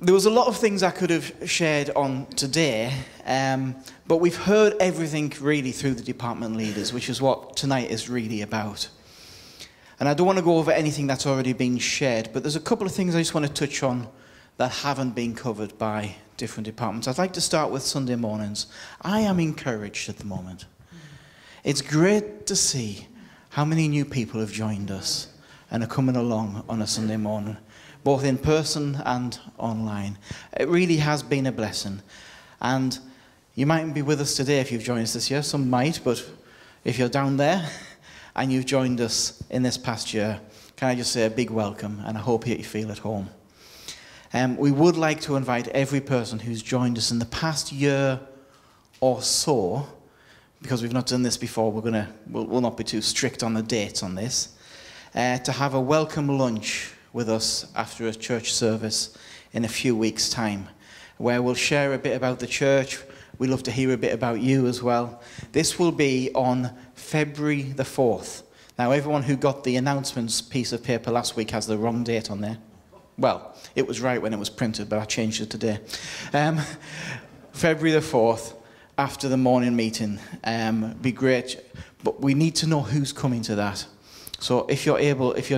There was a lot of things I could have shared on today, but we've heard everything really through the department leaders, which is what tonight is really about. And I don't want to go over anything that's already been shared, but there's a couple of things I just want to touch on that haven't been covered by different departments. I'd like to start with Sunday mornings. I am encouraged at the moment. It's great to see how many new people have joined us and are coming along on a Sunday morning, both in person and online. It really has been a blessing. And you mightn't be with us today if you've joined us this year. Some might, but if you're down there and you've joined us in this past year, can I just say a big welcome, and I hope you feel at home. We would like to invite every person who's joined us in the past year or so, because we've not done this before, we'll not be too strict on the dates on this, to have a welcome lunch with us after a church service in a few weeks' time, where we'll share a bit about the church. We'd love to hear a bit about you as well. This will be on February the 4th. Now, everyone who got the announcements piece of paper last week has the wrong date on there. Well, it was right when it was printed, but I changed it today. February the 4th, after the morning meeting. Be great, but we need to know who's coming to that. So if you're able, if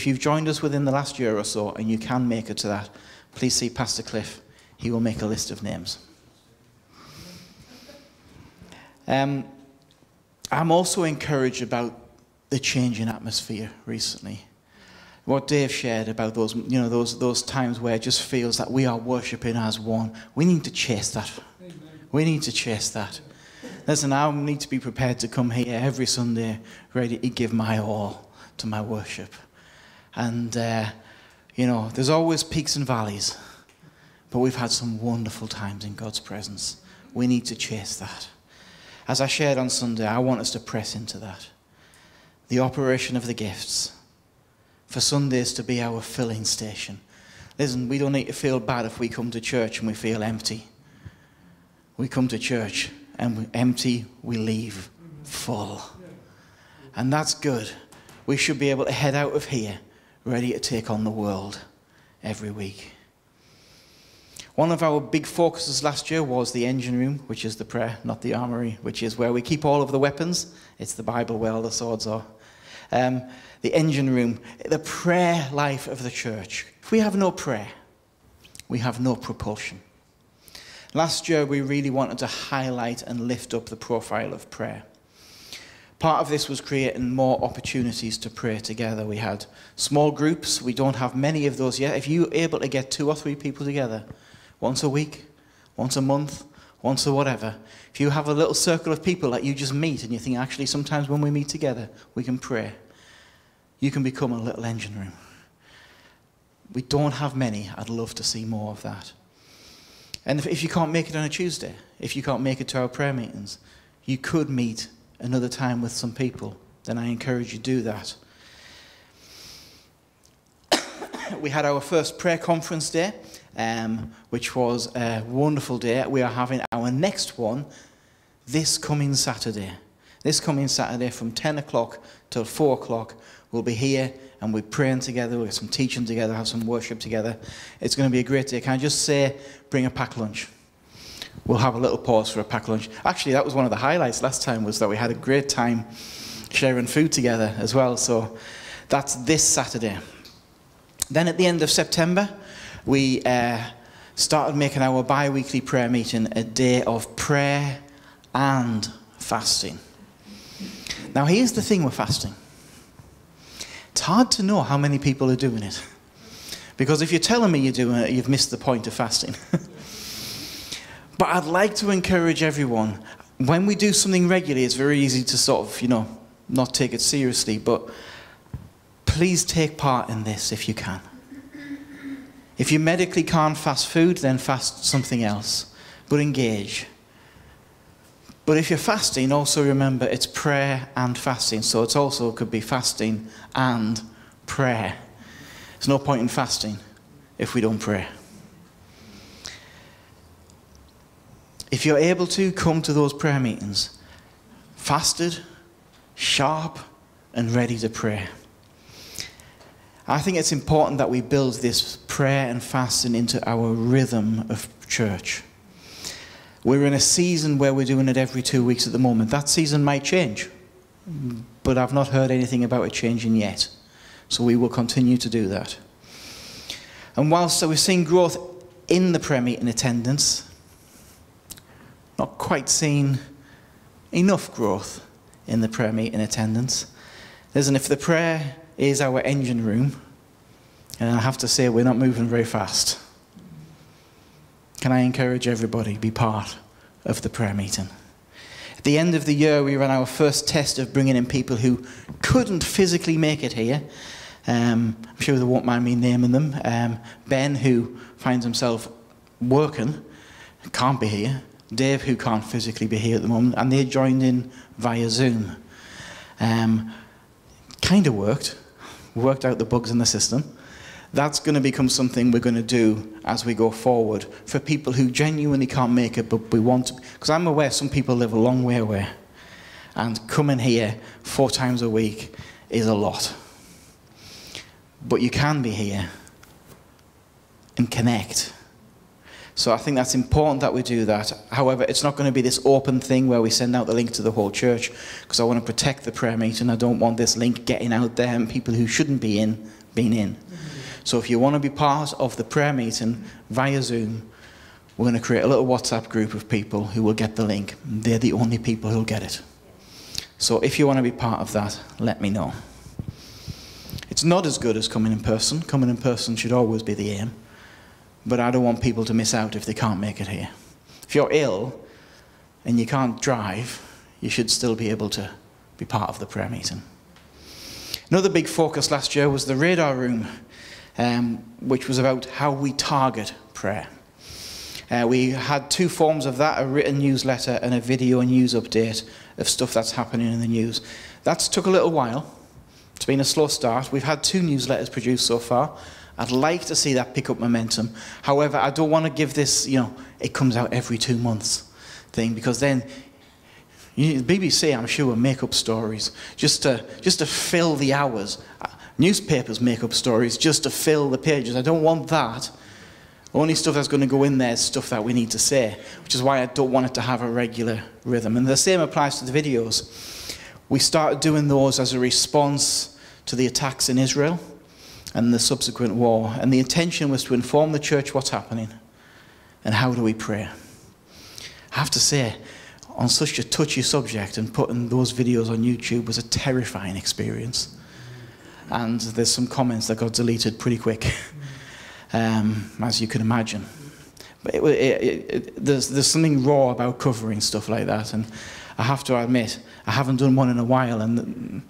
you've joined us within the last year or so and you can make it to that, please see Pastor Cliff. He will make a list of names. I'm also encouraged about the change in atmosphere recently. What Dave shared about those, those times where it just feels that we are worshipping as one. We need to chase that. Amen. We need to chase that. Listen, I need to be prepared to come here every Sunday, ready to give my all to my worship. And, there's always peaks and valleys, but we've had some wonderful times in God's presence. We need to chase that. As I shared on Sunday, I want us to press into that. The operation of the gifts. For Sundays to be our filling station. Listen, we don't need to feel bad if we come to church and we feel empty. We come to church and we're empty, we leave full. And that's good. We should be able to head out of here ready to take on the world every week. One of our big focuses last year was the engine room, which is the prayer, not the armory, which is where we keep all of the weapons. It's the Bible where all the swords are. The engine room, the prayer life of the church. If we have no prayer, we have no propulsion. Last year, we really wanted to highlight and lift up the profile of prayer. Part of this was creating more opportunities to pray together. We had small groups. We don't have many of those yet. If you're able to get 2 or 3 people together, once a week, once a month, once or whatever, if you have a little circle of people that you just meet and you think, actually, sometimes when we meet together, we can pray. You can become a little engine room. We don't have many. I'd love to see more of that. And if you can't make it on a Tuesday, if you can't make it to our prayer meetings, you could meet another time with some people. Then I encourage you to do that. We had our first prayer conference day, which was a wonderful day. We are having our next one this coming Saturday. This coming Saturday from 10 o'clock till 4 o'clock. We'll be here and we're praying together, we'll get some teaching together, have some worship together. It's going to be a great day. Can I just say, bring a packed lunch. We'll have a little pause for a packed lunch. Actually, that was one of the highlights last time, was that we had a great time sharing food together as well. So that's this Saturday. Then at the end of September, we started making our bi-weekly prayer meeting a day of prayer and fasting. Now, here's the thing with fasting. It's hard to know how many people are doing it. Because if you're telling me you're doing it, you've missed the point of fasting. But I'd like to encourage everyone, when we do something regularly, it's very easy to sort of, not take it seriously, but please take part in this if you can. If you medically can't fast food, then fast something else, but engage. But if you're fasting, also remember it's prayer and fasting. So it also could be fasting and prayer. There's no point in fasting if we don't pray. If you're able to, come to those prayer meetings, fasted, sharp, and ready to pray. I think it's important that we build this prayer and fasting into our rhythm of church. We're in a season where we're doing it every 2 weeks at the moment. That season might change, but I've not heard anything about it changing yet. So we will continue to do that. And whilst we're seeing growth in the prayer meeting attendance, not quite seeing enough growth in the prayer meeting attendance. Listen, if the prayer is our engine room, and I have to say we're not moving very fast, can I encourage everybody to be part of the prayer meeting? At the end of the year, we ran our first test of bringing in people who couldn't physically make it here. I'm sure they won't mind me naming them. Ben, who finds himself working, can't be here. Dave, who can't physically be here at the moment, and they joined in via Zoom. Kind of worked. Worked out the bugs in the system. That's going to become something we're going to do as we go forward for people who genuinely can't make it, but we want to. Because I'm aware some people live a long way away, and coming here 4 times a week is a lot. But you can be here and connect. So I think that's important that we do that. However, it's not going to be this open thing where we send out the link to the whole church, because I want to protect the prayer meeting. I don't want this link getting out there and people who shouldn't be in being in. So if you want to be part of the prayer meeting via Zoom, we're going to create a little WhatsApp group of people who will get the link. They're the only people who will get it. So if you want to be part of that, let me know. It's not as good as coming in person. Coming in person should always be the aim. But I don't want people to miss out if they can't make it here. If you're ill and you can't drive, you should still be able to be part of the prayer meeting. Another big focus last year was the radar room, which was about how we target prayer. We had 2 forms of that, a written newsletter and a video news update of stuff that's happening in the news. That's took a little while. It's been a slow start. We've had 2 newsletters produced so far. I'd like to see that pick up momentum. However, I don't want to give this, it comes out every 2 months thing, because then the BBC, I'm sure, will make up stories just to fill the hours. Newspapers make up stories just to fill the pages. I don't want that. Only stuff that's going to go in there is stuff that we need to say, which is why I don't want it to have a regular rhythm. And the same applies to the videos. We started doing those as a response to the attacks in Israel and the subsequent war. And the intention was to inform the church what's happening and how do we pray. I have to say, on such a touchy subject, and putting those videos on YouTube was a terrifying experience. And there's some comments that got deleted pretty quick, as you can imagine. But there's something raw about covering stuff like that. And I have to admit, I haven't done one in a while, and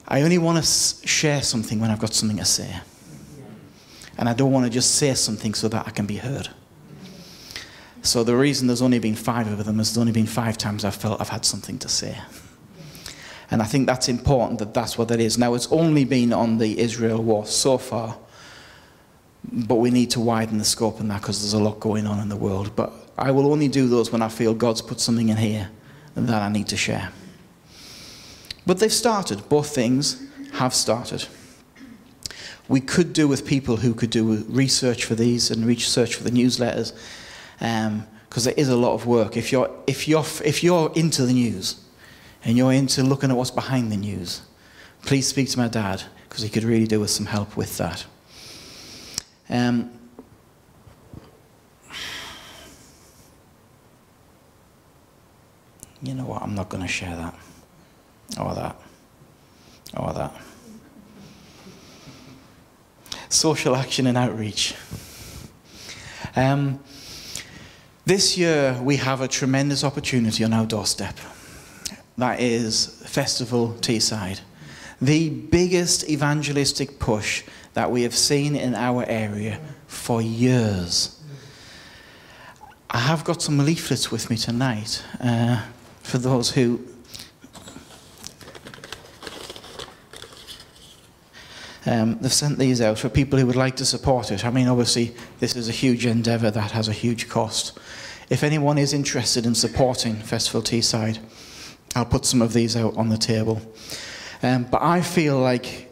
I only want to share something when I've got something to say. And I don't want to just say something so that I can be heard. So the reason there's only been 5 of them is there's only been 5 times I've felt I've had something to say. And I think that's important, that that's what that is. Now, it's only been on the Israel war so far, but we need to widen the scope in that because there's a lot going on in the world. But I will only do those when I feel God's put something in here that I need to share. But they've started. Both things have started. We could do with people who could do research for these and research for the newsletters, because there is a lot of work. If you're into the news and you're into looking at what's behind the news, please speak to my dad, because he could really do with some help with that. You know what? I'm not going to share that. Or that. Or that. Social action and outreach. This year we have a tremendous opportunity on our doorstep. That is Festival Teesside. The biggest evangelistic push that we have seen in our area for years. I have got some leaflets with me tonight for those who they've sent these out for people who would like to support it. I mean, obviously, this is a huge endeavour that has a huge cost. If anyone is interested in supporting Festival Teesside, I'll put some of these out on the table. But I feel like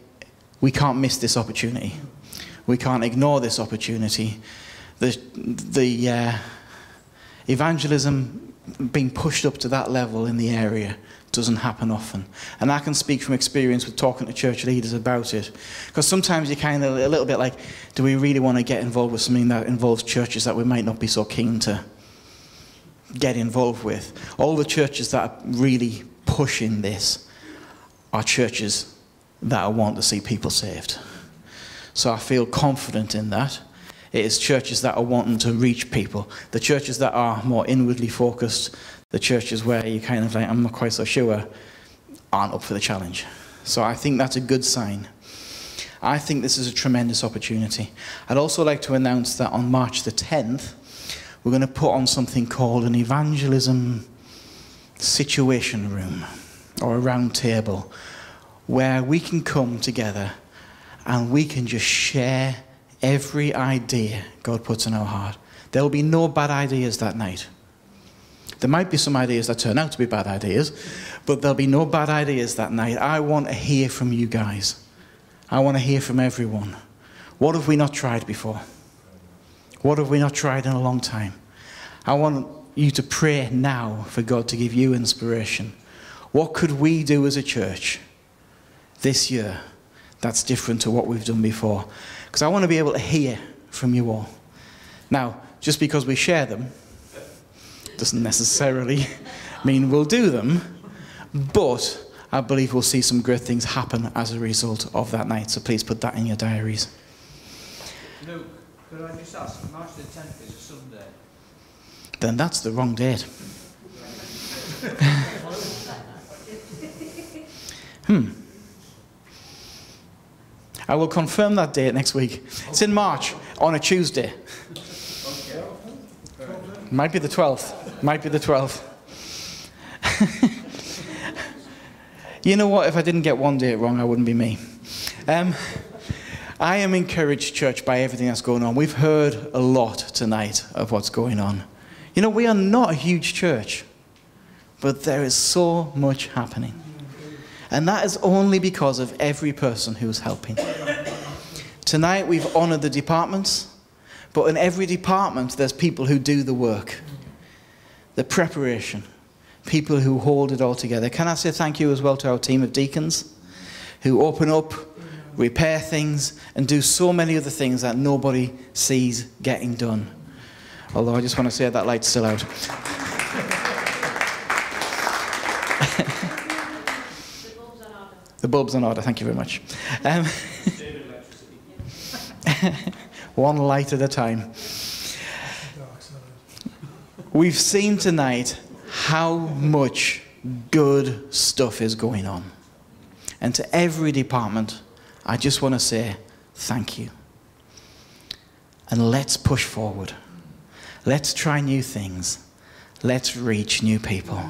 we can't miss this opportunity. We can't ignore this opportunity. The evangelism being pushed up to that level in the area doesn't happen often. And I can speak from experience with talking to church leaders about it. Because sometimes you're kind of a little bit like, do we really want to get involved with something that involves churches that we might not be so keen to get involved with? All the churches that are really pushing this are churches that want to see people saved. So I feel confident in that. It is churches that are wanting to reach people. The churches that are more inwardly focused, the churches where you kind of like, I'm not quite so sure, aren't up for the challenge. So I think that's a good sign. I think this is a tremendous opportunity. I'd also like to announce that on March the 10th, we're going to put on something called an evangelism situation room, or a round table, where we can come together and we can just share every idea God puts in our heart. There will be no bad ideas that night. There might be some ideas that turn out to be bad ideas, but there'll be no bad ideas that night. I want to hear from you guys. I want to hear from everyone. What have we not tried before? What have we not tried in a long time? I want you to pray now for God to give you inspiration. What could we do as a church this year that's different to what we've done before? Because I want to be able to hear from you all. Now, just because we share them doesn't necessarily mean we'll do them, but I believe we'll see some great things happen as a result of that night. So please put that in your diaries. Luke, could I just ask, March the 10th is a Sunday. Then that's the wrong date. I will confirm that date next week. It's in March, on a Tuesday. Might be the 12th. Might be the 12th. You know what? If I didn't get one date wrong, I wouldn't be me. I am encouraged, church, by everything that's going on. We've heard a lot tonight of what's going on. You know, we are not a huge church, but there is so much happening. And that is only because of every person who's helping. Tonight we've honoured the departments, but in every department there's people who do the work, the preparation, people who hold it all together. Can I say thank you as well to our team of deacons who open up, repair things, and do so many other things that nobody sees getting done. Although I just want to say that light's still out. The bulb's on order, thank you very much. One light at a time. We've seen tonight how much good stuff is going on. And to every department, I just want to say thank you. And let's push forward. Let's try new things. Let's reach new people.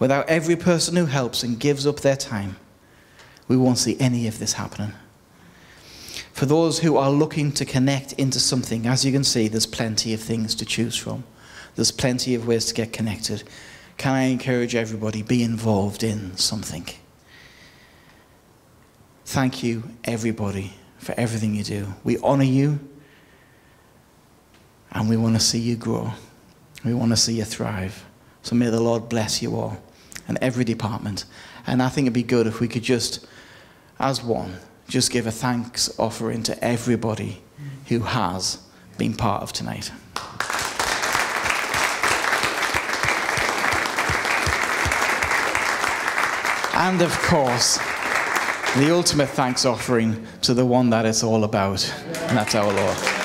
Without every person who helps and gives up their time, we won't see any of this happening. For those who are looking to connect into something, as you can see, there's plenty of things to choose from. There's plenty of ways to get connected. Can I encourage everybody, be involved in something? Thank you, everybody, for everything you do. We honour you, and we want to see you grow. We want to see you thrive. So may the Lord bless you all, and every department. And I think it'd be good if we could just, as one, just give a thanks offering to everybody who has been part of tonight. And of course, the ultimate thanks offering to the one that it's all about, and that's our Lord.